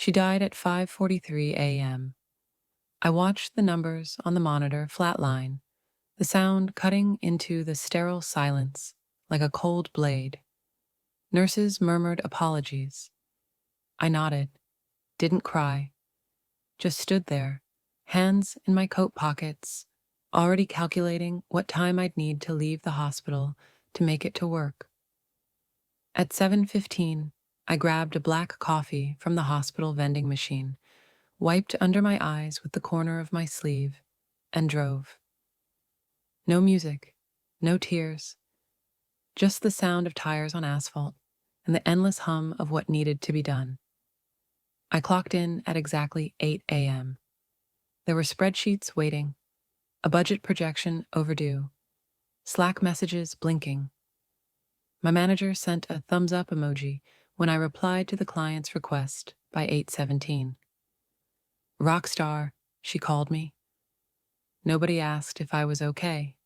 She died at 5:43 a.m. I watched the numbers on the monitor flatline, the sound cutting into the sterile silence like a cold blade. Nurses murmured apologies. I nodded, didn't cry, just stood there, hands in my coat pockets, already calculating what time I'd need to leave the hospital to make it to work. At 7:15, I grabbed a black coffee from the hospital vending machine, wiped under my eyes with the corner of my sleeve, and drove. No music, no tears, just the sound of tires on asphalt and the endless hum of what needed to be done. I clocked in at exactly 8 a.m. There were spreadsheets waiting, a budget projection overdue, Slack messages blinking. My manager sent a thumbs up emoji when I replied to the client's request by 8:17. Rockstar, she called me. Nobody asked if I was okay.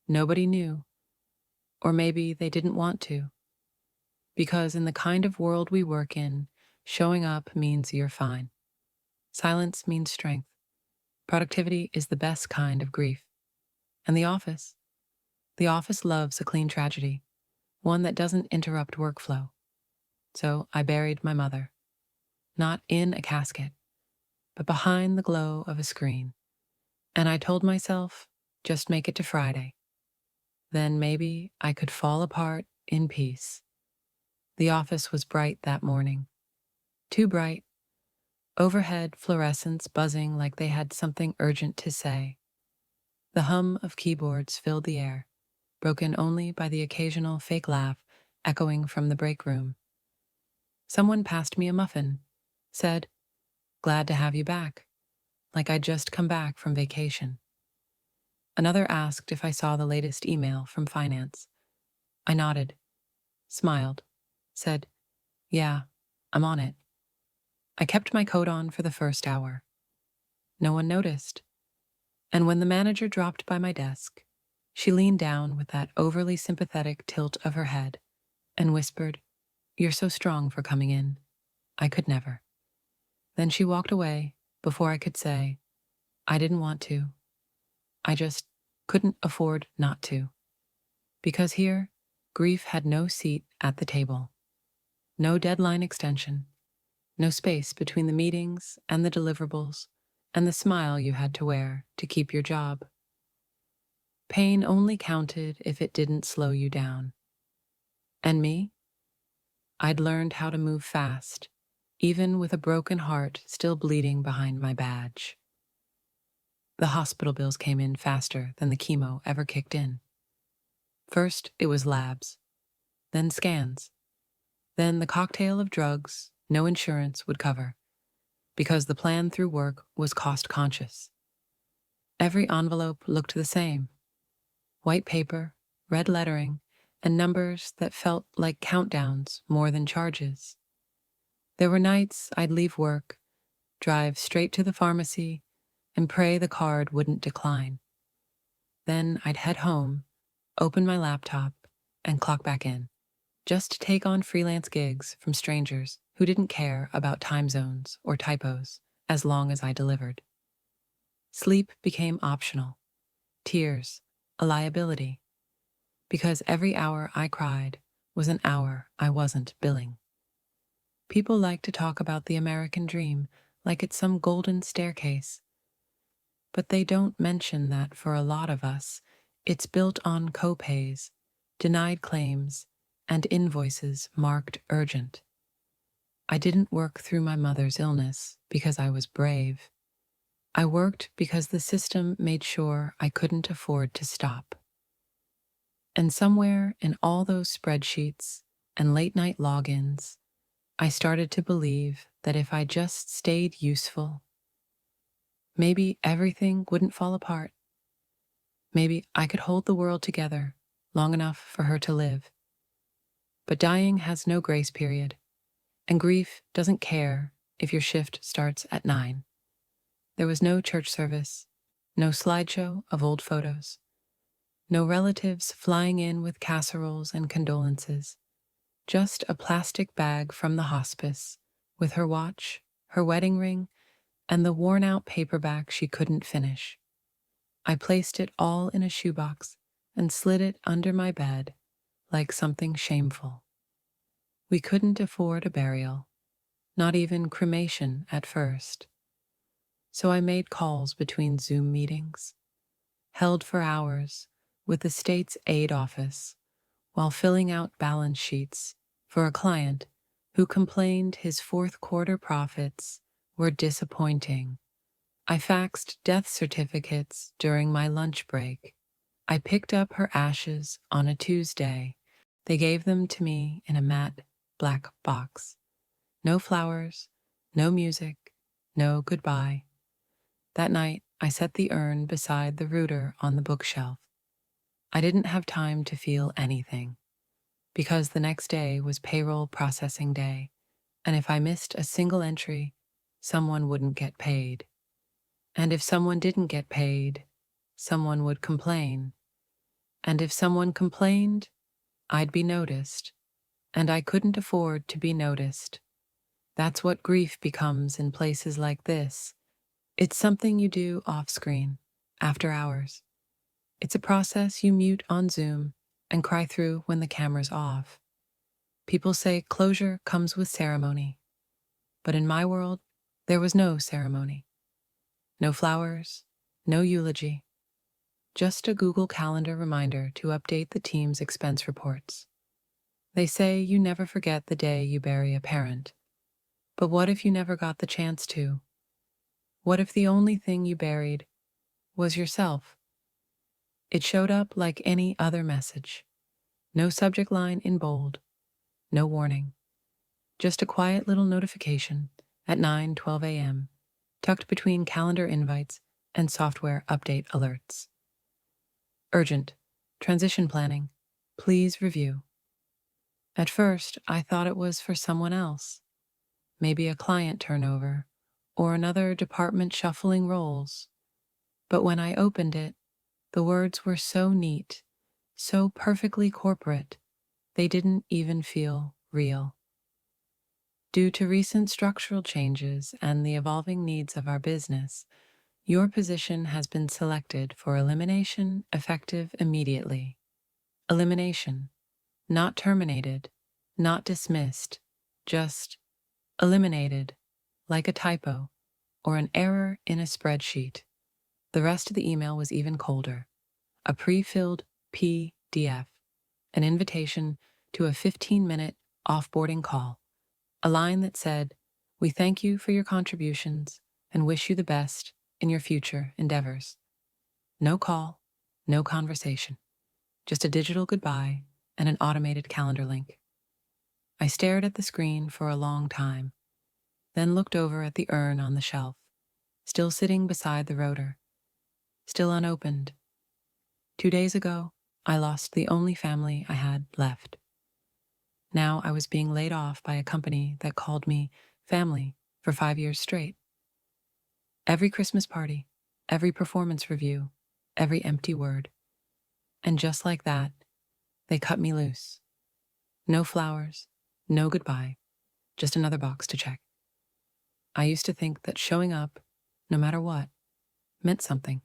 Nobody knew. Or maybe they didn't want to. Because in the kind of world we work in, showing up means you're fine. Silence means strength. Productivity is the best kind of grief. And the office? The office loves a clean tragedy, one that doesn't interrupt workflow. So I buried my mother. Not in a casket, but behind the glow of a screen. And I told myself, just make it to Friday. Then maybe I could fall apart in peace. The office was bright that morning. Too bright. Overhead fluorescents buzzing like they had something urgent to say. The hum of keyboards filled the air, broken only by the occasional fake laugh echoing from the break room. Someone passed me a muffin, said, "Glad to have you back," like I'd just come back from vacation. Another asked if I saw the latest email from finance. I nodded, smiled, said, "Yeah, I'm on it." I kept my coat on for the first hour. No one noticed. And when the manager dropped by my desk, she leaned down with that overly sympathetic tilt of her head and whispered, "You're so strong for coming in. I could never." Then she walked away before I could say, "I didn't want to. I just couldn't afford not to." Because here, grief had no seat at the table. No deadline extension. No space between the meetings and the deliverables and the smile you had to wear to keep your job. Pain only counted if it didn't slow you down. And me? I'd learned how to move fast, even with a broken heart still bleeding behind my badge. The hospital bills came in faster than the chemo ever kicked in. First, it was labs, then scans, then the cocktail of drugs no insurance would cover, because the plan through work was cost-conscious. Every envelope looked the same. White paper, red lettering, and numbers that felt like countdowns more than charges. There were nights I'd leave work, drive straight to the pharmacy, and pray the card wouldn't decline. Then I'd head home, open my laptop, and clock back in, just to take on freelance gigs from strangers who didn't care about time zones or typos as long as I delivered. Sleep became optional, tears a liability, because every hour I cried was an hour I wasn't billing. People like to talk about the American dream like it's some golden staircase, but they don't mention that for a lot of us, it's built on copays, denied claims, and invoices marked urgent. I didn't work through my mother's illness because I was brave. I worked because the system made sure I couldn't afford to stop. And somewhere in all those spreadsheets and late-night logins, I started to believe that if I just stayed useful, maybe everything wouldn't fall apart. Maybe I could hold the world together long enough for her to live. But dying has no grace period, and grief doesn't care if your shift starts at 9. There was no church service, no slideshow of old photos, no relatives flying in with casseroles and condolences, just a plastic bag from the hospice with her watch, her wedding ring, and the worn-out paperback she couldn't finish. I placed it all in a shoebox and slid it under my bed like something shameful. We couldn't afford a burial, not even cremation at first. So I made calls between Zoom meetings, held for hours with the state's aid office while filling out balance sheets for a client who complained his fourth quarter profits were disappointing. I faxed death certificates during my lunch break. I picked up her ashes on a Tuesday. They gave them to me in a matte black box. No flowers, no music, no goodbye. That night, I set the urn beside the router on the bookshelf. I didn't have time to feel anything, because the next day was payroll processing day, and if I missed a single entry, someone wouldn't get paid. And if someone didn't get paid, someone would complain. And if someone complained, I'd be noticed, and I couldn't afford to be noticed. That's what grief becomes in places like this. It's something you do off-screen, after hours. It's a process you mute on Zoom and cry through when the camera's off. People say closure comes with ceremony, but in my world, there was no ceremony. No flowers, no eulogy, just a Google Calendar reminder to update the team's expense reports. They say you never forget the day you bury a parent. But what if you never got the chance to? What if the only thing you buried was yourself? It showed up like any other message. No subject line in bold, no warning. Just a quiet little notification at 9:12 a.m., tucked between calendar invites and software update alerts. Urgent. Transition planning. Please review. At first, I thought it was for someone else. Maybe a client turnover, or another department shuffling roles. But when I opened it, the words were so neat, so perfectly corporate, they didn't even feel real. Due to recent structural changes and the evolving needs of our business, your position has been selected for elimination effective immediately. Elimination, not terminated, not dismissed, just eliminated, like a typo or an error in a spreadsheet. The rest of the email was even colder. A pre-filled PDF, an invitation to a 15-minute offboarding call, a line that said, "We thank you for your contributions and wish you the best in your future endeavors." No call, no conversation, just a digital goodbye and an automated calendar link. I stared at the screen for a long time, then looked over at the urn on the shelf, still sitting beside the rotor, still unopened. 2 days ago, I lost the only family I had left. Now I was being laid off by a company that called me family for 5 years straight. Every Christmas party, every performance review, every empty word. And just like that, they cut me loose. No flowers, no goodbye, just another box to check. I used to think that showing up, no matter what, meant something.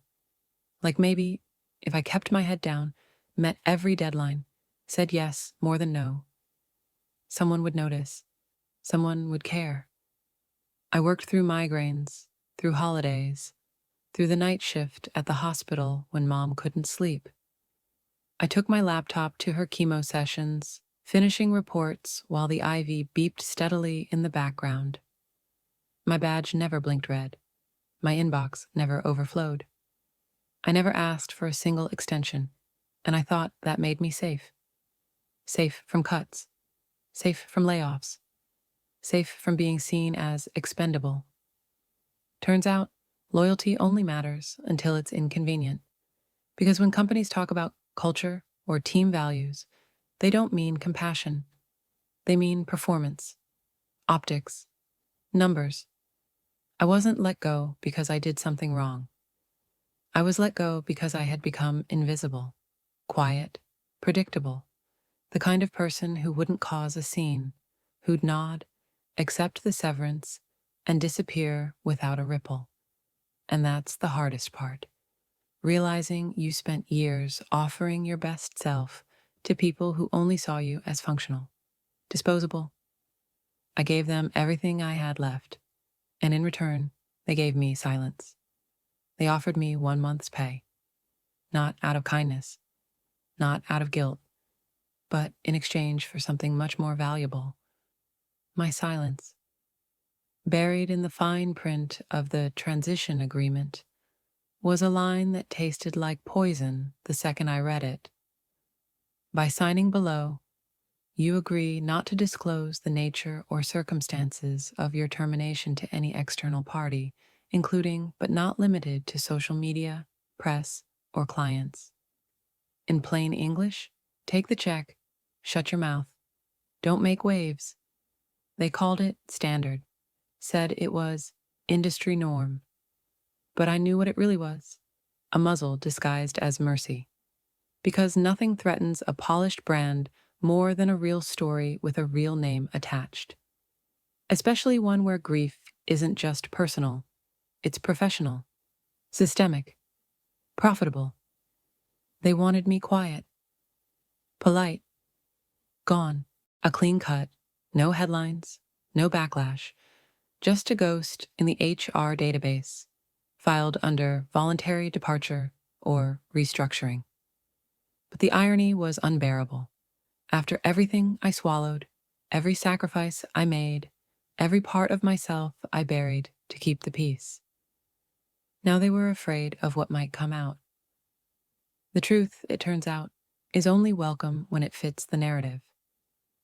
Like maybe, if I kept my head down, met every deadline, said yes more than no, someone would notice, someone would care. I worked through migraines, through holidays, through the night shift at the hospital when Mom couldn't sleep. I took my laptop to her chemo sessions, finishing reports while the IV beeped steadily in the background. My badge never blinked red. My inbox never overflowed. I never asked for a single extension, and I thought that made me safe. Safe from cuts. Safe from layoffs. Safe from being seen as expendable. Turns out, loyalty only matters until it's inconvenient. Because when companies talk about culture or team values, they don't mean compassion. They mean performance, optics, numbers. I wasn't let go because I did something wrong. I was let go because I had become invisible, quiet, predictable, the kind of person who wouldn't cause a scene, who'd nod, accept the severance, and disappear without a ripple. And that's the hardest part. Realizing you spent years offering your best self to people who only saw you as functional, disposable. I gave them everything I had left, and in return, they gave me silence. They offered me 1 month's pay, not out of kindness, not out of guilt, but in exchange for something much more valuable: my silence. Buried in the fine print of the transition agreement was a line that tasted like poison the second I read it. By signing below, you agree not to disclose the nature or circumstances of your termination to any external party, including but not limited to social media, press, or clients. In plain English, take the check, shut your mouth, don't make waves. They called it standard, said it was industry norm, but I knew what it really was: a muzzle disguised as mercy. Because nothing threatens a polished brand more than a real story with a real name attached. Especially one where grief isn't just personal, it's professional, systemic, profitable. They wanted me quiet, polite, gone, a clean cut, no headlines, no backlash, just a ghost in the HR database, filed under voluntary departure or restructuring. But the irony was unbearable. After everything I swallowed, every sacrifice I made, every part of myself I buried to keep the peace, now they were afraid of what might come out. The truth, it turns out, is only welcome when it fits the narrative,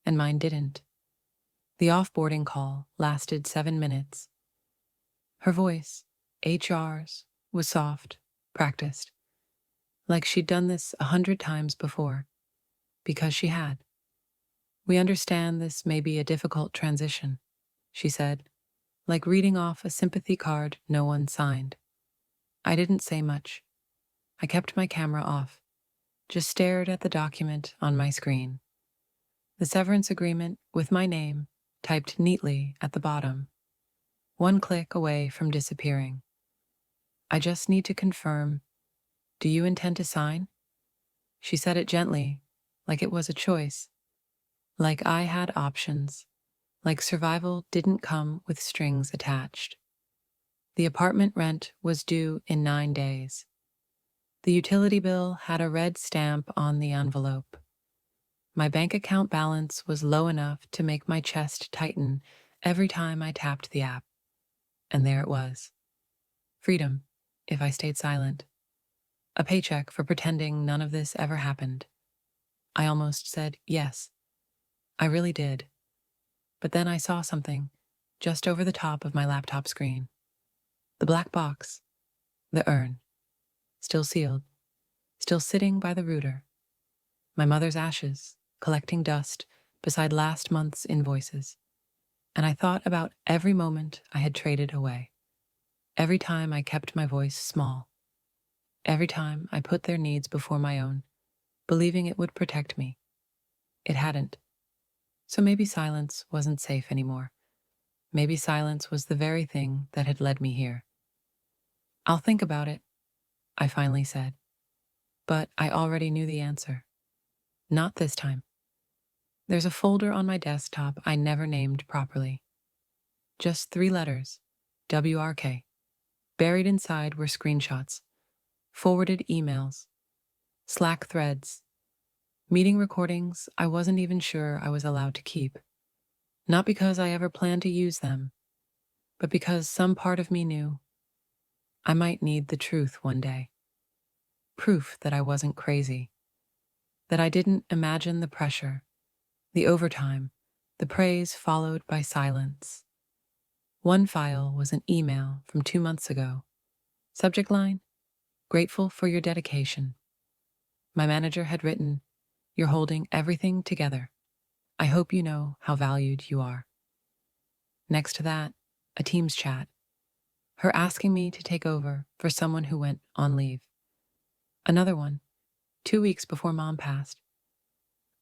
and mine didn't. The offboarding call lasted 7 minutes. Her voice, HR's, was soft, practiced, like she'd done this 100 times before, because she had. "We understand this may be a difficult transition," she said, like reading off a sympathy card no one signed. I didn't say much. I kept my camera off, just stared at the document on my screen. The severance agreement with my name typed neatly at the bottom, one click away from disappearing. "I just need to confirm. Do you intend to sign?" She said it gently, like it was a choice, like I had options, like survival didn't come with strings attached. The apartment rent was due in 9 days. The utility bill had a red stamp on the envelope. My bank account balance was low enough to make my chest tighten every time I tapped the app. And there it was. Freedom, if I stayed silent. A paycheck for pretending none of this ever happened. I almost said yes. I really did. But then I saw something just over the top of my laptop screen. The black box. The urn. Still sealed. Still sitting by the router. My mother's ashes, collecting dust beside last month's invoices. And I thought about every moment I had traded away. Every time I kept my voice small. Every time I put their needs before my own, believing it would protect me. It hadn't. So maybe silence wasn't safe anymore. Maybe silence was the very thing that had led me here. "I'll think about it," I finally said. But I already knew the answer. Not this time. There's a folder on my desktop I never named properly. Just 3 letters, WRK. Buried inside were screenshots, forwarded emails, Slack threads, meeting recordings I wasn't even sure I was allowed to keep. Not because I ever planned to use them, but because some part of me knew I might need the truth one day. Proof that I wasn't crazy, that I didn't imagine the pressure, the overtime, the praise followed by silence. One file was an email from 2 months ago. Subject line, "Grateful for your dedication." My manager had written, "You're holding everything together. I hope you know how valued you are." Next to that, a Teams chat, her asking me to take over for someone who went on leave. Another one, 2 weeks before Mom passed.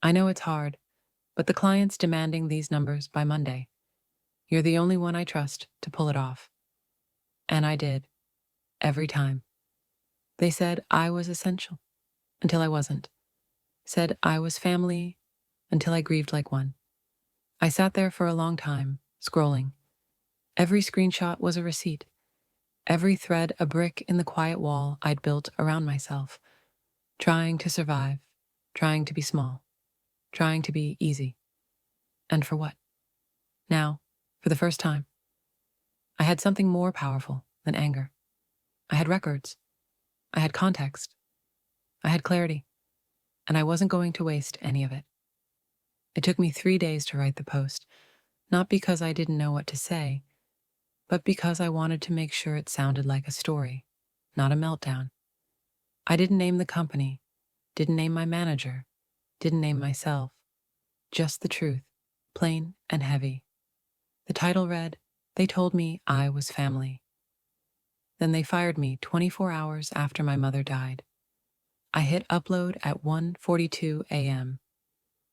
"I know it's hard, but the client's demanding these numbers by Monday. You're the only one I trust to pull it off. And I did, every time. They said I was essential, until I wasn't. Said I was family, until I grieved like one. I sat there for a long time, scrolling. Every screenshot was a receipt. Every thread a brick in the quiet wall I'd built around myself. Trying to survive, trying to be small, trying to be easy. And for what? Now, for the first time, I had something more powerful than anger. I had records. I had context. I had clarity. And I wasn't going to waste any of it. It took me 3 days to write the post, not because I didn't know what to say, but because I wanted to make sure it sounded like a story, not a meltdown. I didn't name the company, didn't name my manager, didn't name myself. Just the truth, plain and heavy. The title read, "They told me I was family." Then they fired me 24 hours after my mother died. I hit upload at 1:42 a.m.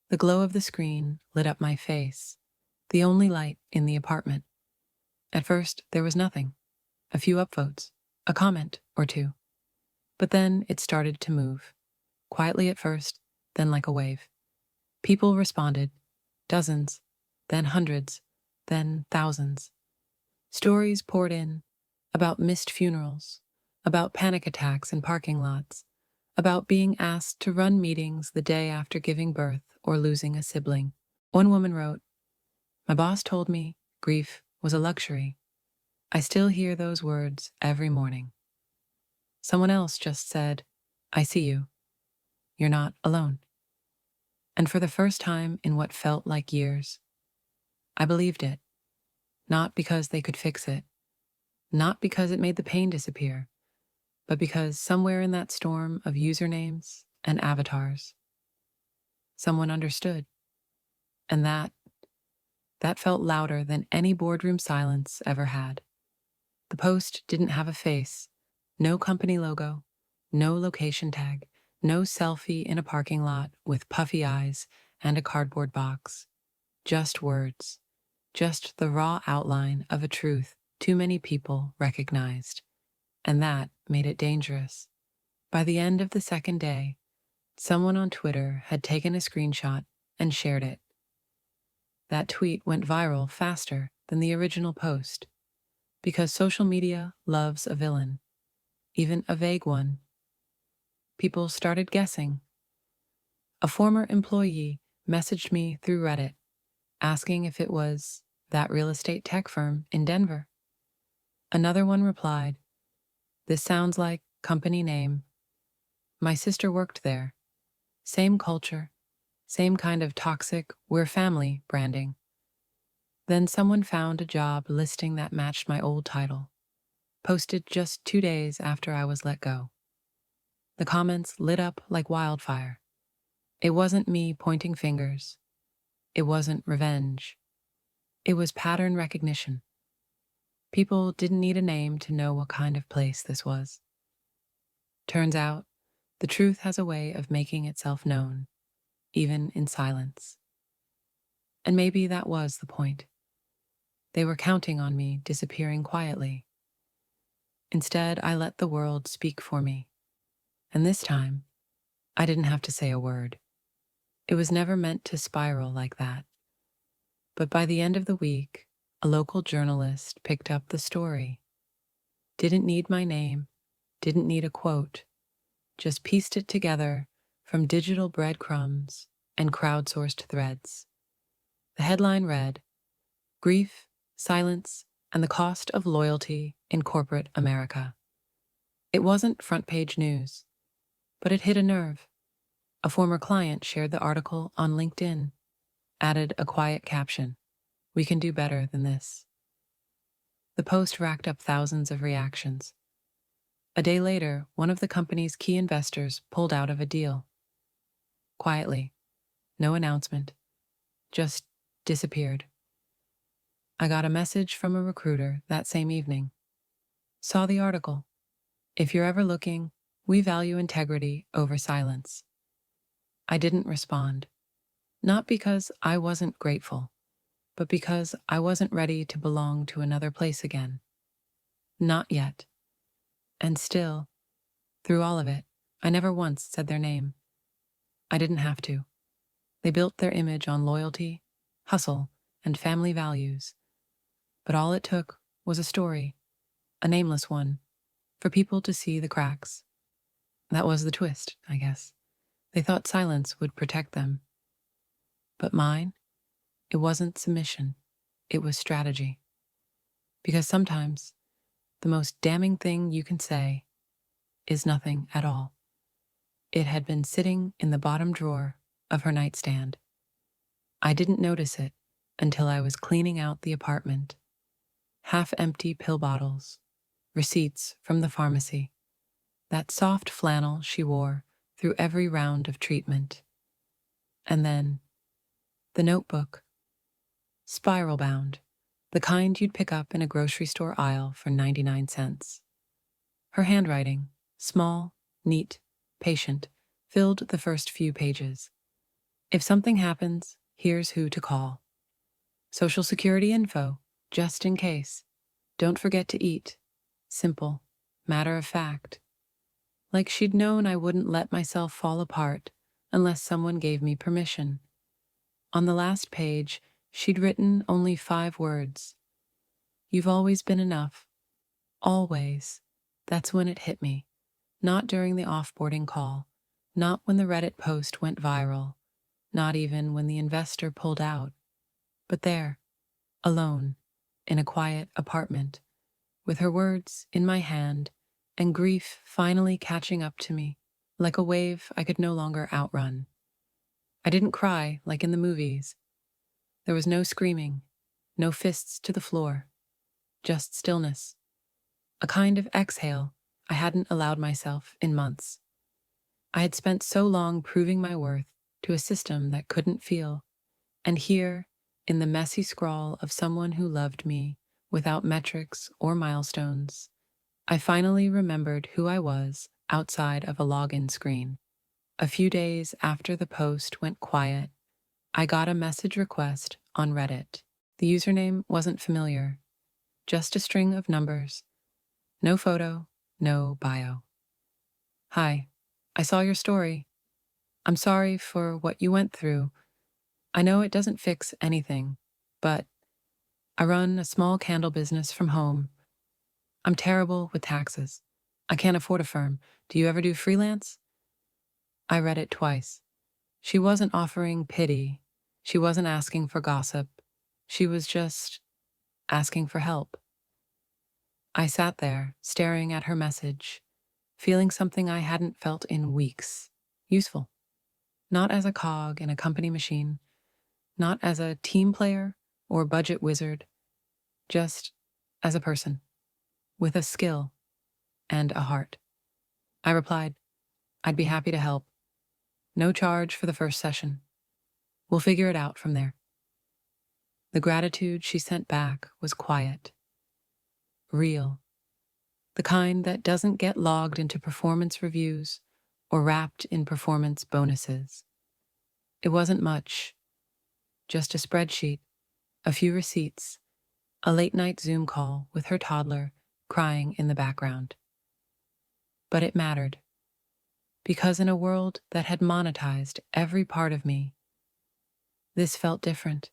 The glow of the screen lit up my face, the only light in the apartment. At first, there was nothing. A few upvotes, a comment or two. But then it started to move. Quietly at first, then like a wave. People responded, dozens, then hundreds, then thousands. Stories poured in about missed funerals, about panic attacks in parking lots, about being asked to run meetings the day after giving birth or losing a sibling. One woman wrote, "My boss told me grief was a luxury. I still hear those words every morning." Someone else just said, "I see you. You're not alone." And for the first time in what felt like years, I believed it. Not because they could fix it, not because it made the pain disappear, but because somewhere in that storm of usernames and avatars, someone understood. And that felt louder than any boardroom silence ever had. The post didn't have a face, no company logo, no location tag, no selfie in a parking lot with puffy eyes and a cardboard box. Just words, just the raw outline of a truth too many people recognized. And that made it dangerous. By the end of the second day, someone on Twitter had taken a screenshot and shared it. That tweet went viral faster than the original post, because social media loves a villain, even a vague one. People started guessing. A former employee messaged me through Reddit, asking if it was that real estate tech firm in Denver. Another one replied, "This sounds like company name. My sister worked there. Same culture, same kind of toxic 'we're family' branding." Then someone found a job listing that matched my old title, posted just 2 days after I was let go. The comments lit up like wildfire. It wasn't me pointing fingers. It wasn't revenge. It was pattern recognition. People didn't need a name to know what kind of place this was. Turns out, the truth has a way of making itself known, even in silence. And maybe that was the point. They were counting on me disappearing quietly. Instead, I let the world speak for me. And this time, I didn't have to say a word. It was never meant to spiral like that. But by the end of the week, a local journalist picked up the story. Didn't need my name, didn't need a quote, just pieced it together from digital breadcrumbs and crowdsourced threads. The headline read, "Grief, Silence, and the Cost of Loyalty in Corporate America." It wasn't front-page news, but it hit a nerve. A former client shared the article on LinkedIn, added a quiet caption, "We can do better than this." The post racked up thousands of reactions. A day later, one of the company's key investors pulled out of a deal. Quietly, no announcement, just disappeared. I got a message from a recruiter that same evening. Saw the article. "If you're ever looking, we value integrity over silence." I didn't respond. Not because I wasn't grateful, but because I wasn't ready to belong to another place again. Not yet. And still, through all of it, I never once said their name. I didn't have to. They built their image on loyalty, hustle, and family values. But all it took was a story, a nameless one, for people to see the cracks. That was the twist, I guess. They thought silence would protect them. But mine, it wasn't submission. It was strategy. Because sometimes the most damning thing you can say is nothing at all. It had been sitting in the bottom drawer of her nightstand. I didn't notice it until I was cleaning out the apartment. Half-empty pill bottles, receipts from the pharmacy, that soft flannel she wore through every round of treatment. And then, the notebook, spiral-bound, the kind you'd pick up in a grocery store aisle for 99 cents. Her handwriting, small, neat, patient, filled the first few pages. If something happens, here's who to call. Social Security info, just in case. Don't forget to eat. Simple, matter of fact. Like she'd known I wouldn't let myself fall apart unless someone gave me permission. On the last page, she'd written only 5 words. You've always been enough. Always. That's when it hit me. Not during the off-boarding call. Not when the Reddit post went viral. Not even when the investor pulled out. But there, alone, in a quiet apartment, with her words in my hand and grief finally catching up to me, like a wave I could no longer outrun. I didn't cry like in the movies. There was no screaming, no fists to the floor, just stillness. A kind of exhale I hadn't allowed myself in months. I had spent so long proving my worth to a system that couldn't feel, and here, in the messy scrawl of someone who loved me without metrics or milestones, I finally remembered who I was outside of a login screen. A few days after the post went quiet, I got a message request on Reddit. The username wasn't familiar, just a string of numbers. No photo, no bio. Hi, I saw your story. I'm sorry for what you went through. I know it doesn't fix anything, but I run a small candle business from home. I'm terrible with taxes. I can't afford a firm. Do you ever do freelance? I read it twice. She wasn't offering pity. She wasn't asking for gossip. She was just asking for help. I sat there, staring at her message, feeling something I hadn't felt in weeks. Useful. Not as a cog in a company machine, not as a team player or budget wizard, just as a person, with a skill and a heart. I replied, I'd be happy to help. No charge for the first session. We'll figure it out from there. The gratitude she sent back was quiet, real, the kind that doesn't get logged into performance reviews or wrapped in performance bonuses. It wasn't much, just a spreadsheet, a few receipts, a late-night Zoom call with her toddler crying in the background. But it mattered, because in a world that had monetized every part of me, this felt different.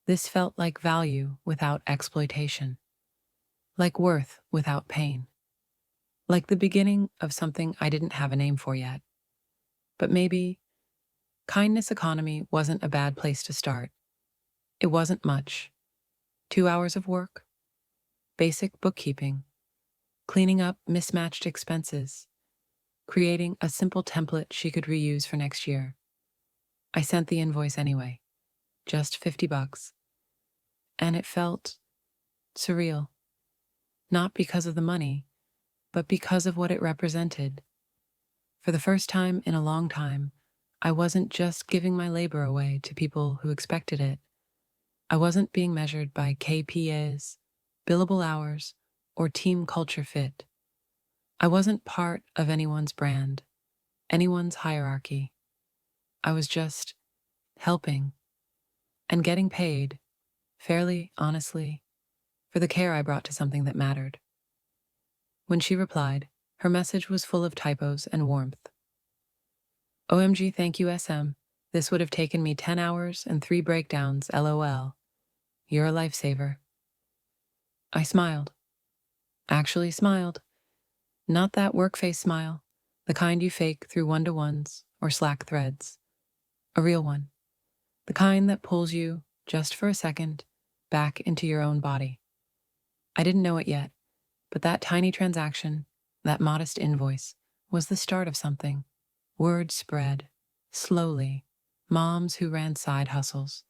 This felt like value without exploitation, like worth without pain, like the beginning of something I didn't have a name for yet. But maybe kindness economy wasn't a bad place to start. It wasn't much. 2 hours of work, basic bookkeeping, cleaning up mismatched expenses, creating a simple template she could reuse for next year. I sent the invoice anyway, just $50. And it felt surreal. Not because of the money, but because of what it represented. For the first time in a long time, I wasn't just giving my labor away to people who expected it. I wasn't being measured by KPIs, billable hours, or team culture fit. I wasn't part of anyone's brand, anyone's hierarchy. I was just helping and getting paid fairly honestly, for the care I brought to something that mattered. When she replied, her message was full of typos and warmth. OMG, thank you, SM. This would have taken me 10 hours and 3 breakdowns, LOL. You're a lifesaver. I smiled. Actually smiled. Not that work face smile, the kind you fake through one-to-ones or Slack threads. A real one. The kind that pulls you, just for a second, back into your own body. I didn't know it yet, but that tiny transaction, that modest invoice, was the start of something. Word spread, slowly. Moms who ran side hustles,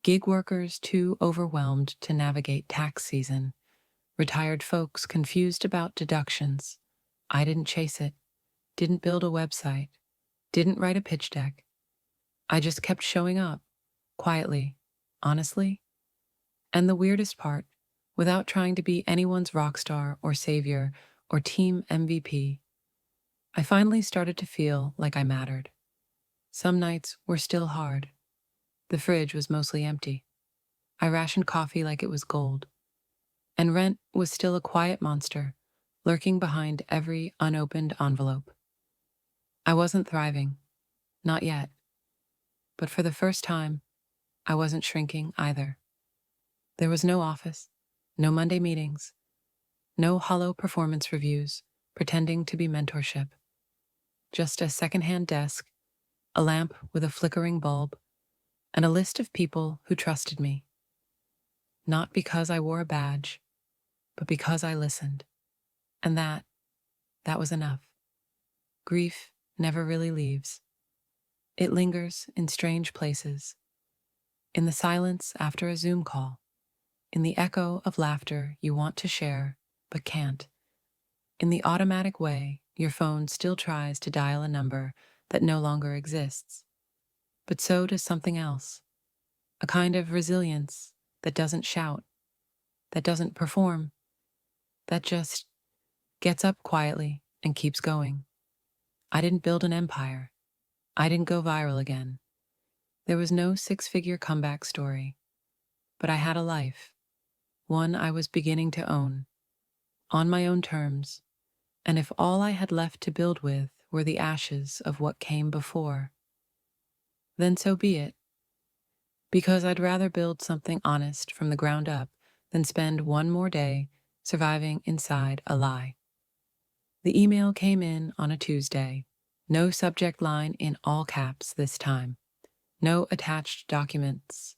gig workers too overwhelmed to navigate tax season, retired folks confused about deductions. I didn't chase it, didn't build a website, didn't write a pitch deck. I just kept showing up, quietly, honestly. And the weirdest part, without trying to be anyone's rock star or savior or team MVP, I finally started to feel like I mattered. Some nights were still hard. The fridge was mostly empty. I rationed coffee like it was gold. And rent was still a quiet monster, lurking behind every unopened envelope. I wasn't thriving. Not yet. But for the first time, I wasn't shrinking either. There was no office, no Monday meetings, no hollow performance reviews pretending to be mentorship. Just a secondhand desk, a lamp with a flickering bulb, and a list of people who trusted me. Not because I wore a badge, but because I listened. And that was enough. Grief never really leaves. It lingers in strange places. In the silence after a Zoom call. In the echo of laughter you want to share, but can't. In the automatic way your phone still tries to dial a number that no longer exists. But so does something else. A kind of resilience that doesn't shout, that doesn't perform, that just gets up quietly and keeps going. I didn't build an empire. I didn't go viral again. There was no six-figure comeback story. But I had a life, one I was beginning to own, on my own terms, and if all I had left to build with were the ashes of what came before, then so be it. Because I'd rather build something honest from the ground up than spend one more day surviving inside a lie. The email came in on a Tuesday. No subject line in all caps this time. No attached documents.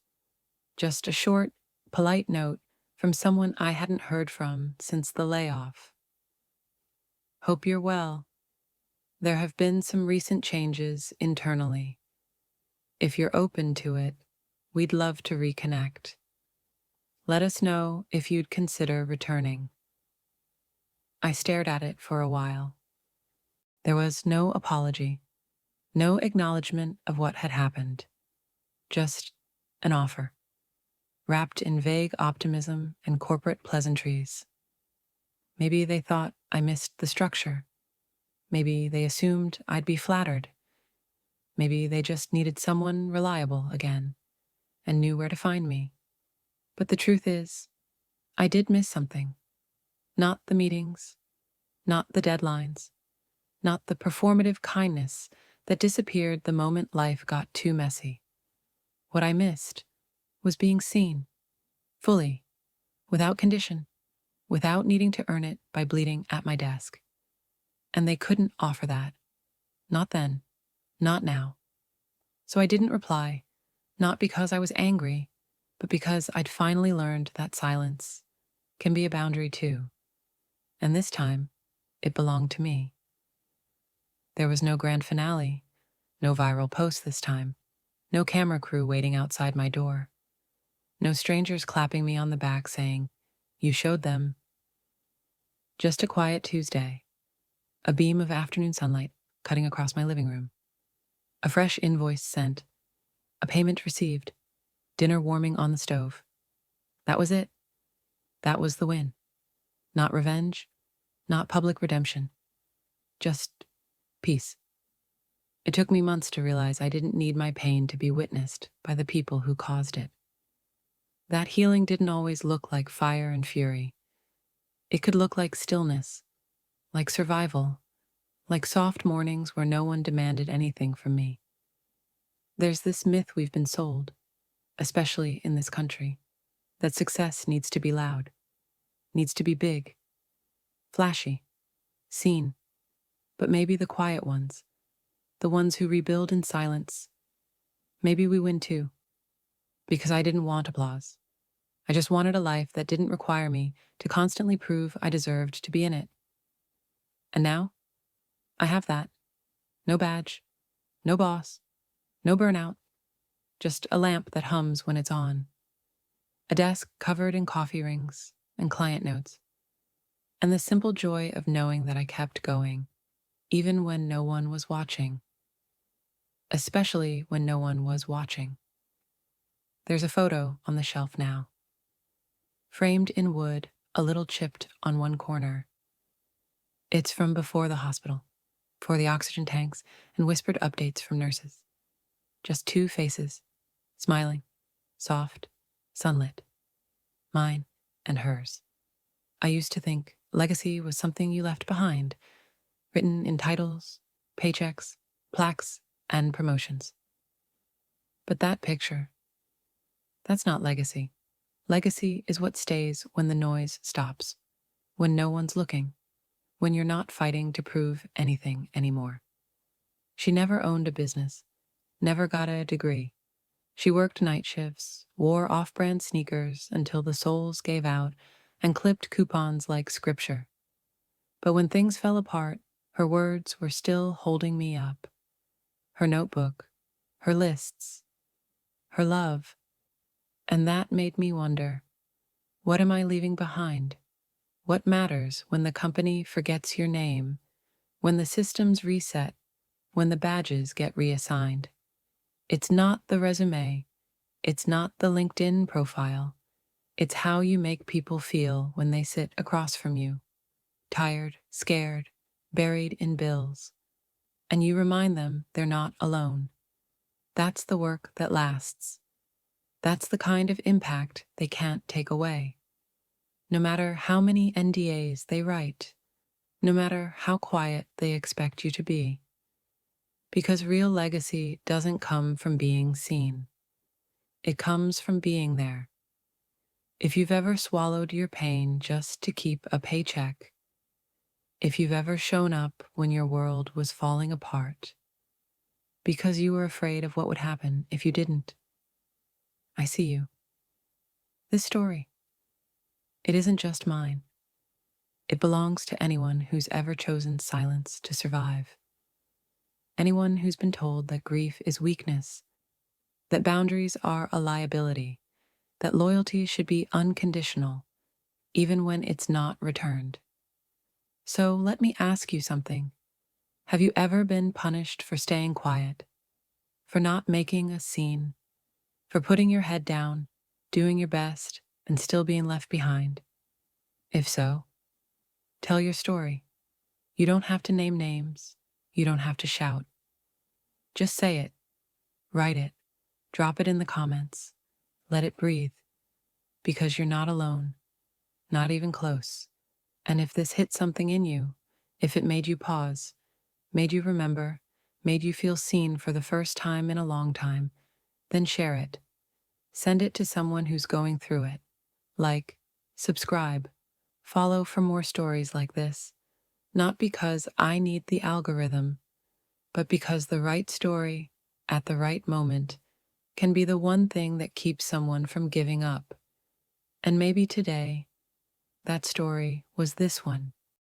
Just a short, polite note from someone I hadn't heard from since the layoff. Hope you're well. There have been some recent changes internally. If you're open to it, we'd love to reconnect. Let us know if you'd consider returning. I stared at it for a while. There was no apology, no acknowledgement of what had happened, just an offer, wrapped in vague optimism and corporate pleasantries. Maybe they thought I missed the structure. Maybe they assumed I'd be flattered. Maybe they just needed someone reliable again and knew where to find me. But the truth is, I did miss something. Not the meetings, not the deadlines, not the performative kindness that disappeared the moment life got too messy. What I missed was being seen, fully, without condition, without needing to earn it by bleeding at my desk. And they couldn't offer that. Not then, not now. So I didn't reply, not because I was angry, but because I'd finally learned that silence can be a boundary too. And this time, it belonged to me. There was no grand finale, no viral post this time, no camera crew waiting outside my door, no strangers clapping me on the back saying, "You showed them." Just a quiet Tuesday, a beam of afternoon sunlight cutting across my living room, a fresh invoice sent, a payment received, dinner warming on the stove. That was it. That was the win. Not revenge, not public redemption, just peace. It took me months to realize I didn't need my pain to be witnessed by the people who caused it. That healing didn't always look like fire and fury. It could look like stillness, like survival, like soft mornings where no one demanded anything from me. There's this myth we've been sold, especially in this country, that success needs to be loud, needs to be big, flashy, seen, but maybe the quiet ones, the ones who rebuild in silence, maybe we win too, because I didn't want applause. I just wanted a life that didn't require me to constantly prove I deserved to be in it. And now, I have that. No badge, no boss, no burnout, just a lamp that hums when it's on, a desk covered in coffee rings and client notes, and the simple joy of knowing that I kept going, even when no one was watching, especially when no one was watching. There's a photo on the shelf now, framed in wood, a little chipped on one corner. It's from before the hospital, before the oxygen tanks and whispered updates from nurses. Just two faces, smiling, soft, sunlit, mine and hers. I used to think legacy was something you left behind, written in titles, paychecks, plaques, and promotions. But that picture, that's not legacy. Legacy is what stays when the noise stops, when no one's looking, when you're not fighting to prove anything anymore. She never owned a business, never got a degree. She worked night shifts, wore off-brand sneakers until the soles gave out, and clipped coupons like scripture. But when things fell apart, her words were still holding me up. Her notebook, her lists, her love. And that made me wonder, what am I leaving behind? What matters when the company forgets your name, when the systems reset, when the badges get reassigned? It's not the resume, it's not the LinkedIn profile, it's how you make people feel when they sit across from you, tired, scared, buried in bills, and you remind them they're not alone. That's the work that lasts. That's the kind of impact they can't take away. No matter how many NDAs they write, no matter how quiet they expect you to be. Because real legacy doesn't come from being seen. It comes from being there. If you've ever swallowed your pain just to keep a paycheck, if you've ever shown up when your world was falling apart, because you were afraid of what would happen if you didn't, I see you. This story, it isn't just mine. It belongs to anyone who's ever chosen silence to survive. Anyone who's been told that grief is weakness, that boundaries are a liability, that loyalty should be unconditional, even when it's not returned. So let me ask you something. Have you ever been punished for staying quiet, for not making a scene, for putting your head down, doing your best, and still being left behind? If so, tell your story. You don't have to name names. You don't have to shout. Just say it, write it, drop it in the comments, let it breathe, because you're not alone, not even close. And if this hit something in you, if it made you pause, made you remember, made you feel seen for the first time in a long time, then share it. Send it to someone who's going through it. Like, subscribe, follow for more stories like this. Not because I need the algorithm, but because the right story, at the right moment, can be the one thing that keeps someone from giving up. And maybe today, that story was this one.